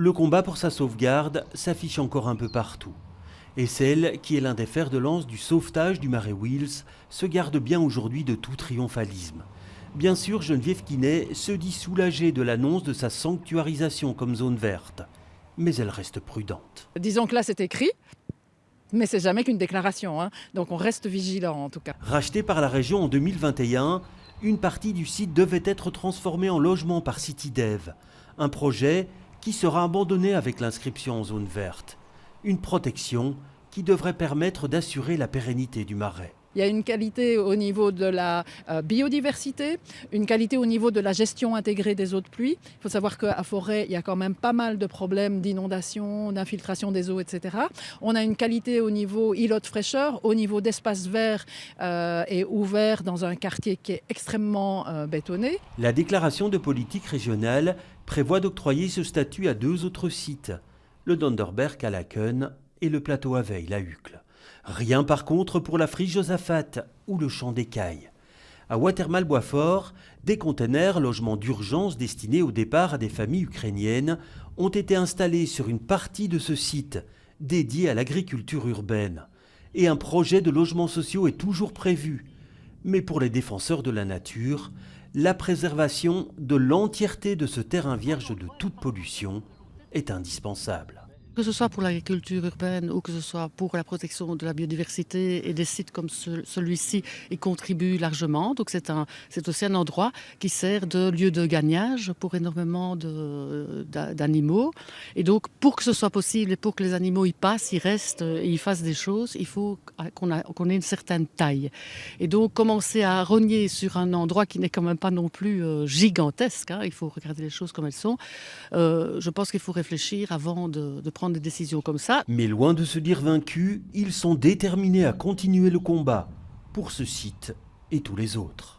Le combat pour sa sauvegarde s'affiche encore un peu partout. Et celle qui est l'un des fers de lance du sauvetage du marais Wils se garde bien aujourd'hui de tout triomphalisme. Bien sûr, Geneviève Quinet se dit soulagée de l'annonce de sa sanctuarisation comme zone verte. Mais elle reste prudente. Disons que là c'est écrit, mais c'est jamais qu'une déclaration, hein. Donc on reste vigilant en tout cas. Rachetée par la région en 2021, une partie du site devait être transformée en logement par CityDev. Un projet qui sera abandonné avec l'inscription en zone verte. Une protection qui devrait permettre d'assurer la pérennité du marais. Il y a une qualité au niveau de la biodiversité, une qualité au niveau de la gestion intégrée des eaux de pluie. Il faut savoir qu'à Forêt, il y a quand même pas mal de problèmes d'inondation, d'infiltration des eaux, etc. On a une qualité au niveau îlot de fraîcheur, au niveau d'espace vert et ouvert dans un quartier qui est extrêmement bétonné. La déclaration de politique régionale prévoit d'octroyer ce statut à 2 autres sites, le Donderberg à Laken et le plateau à Veil à Uccle. Rien par contre pour la friche Josaphat ou le champ d'Écailles. À Watermal-Boisfort, des containers, logements d'urgence destinés au départ à des familles ukrainiennes, ont été installés sur une partie de ce site dédié à l'agriculture urbaine. Et un projet de logements sociaux est toujours prévu. Mais pour les défenseurs de la nature, la préservation de l'entièreté de ce terrain vierge de toute pollution est indispensable. Que ce soit pour l'agriculture urbaine ou que ce soit pour la protection de la biodiversité et des sites comme celui-ci, il contribue largement. Donc c'est aussi un endroit qui sert de lieu de gagnage pour énormément d'animaux. Et donc pour que ce soit possible et pour que les animaux y passent, y restent et y fassent des choses, il faut qu'on ait une certaine taille. Et donc commencer à rogner sur un endroit qui n'est quand même pas non plus gigantesque, hein, il faut regarder les choses comme elles sont. Je pense qu'il faut réfléchir avant de prendre des décisions comme ça. Mais loin de se dire vaincus, ils sont déterminés à continuer le combat pour ce site et tous les autres.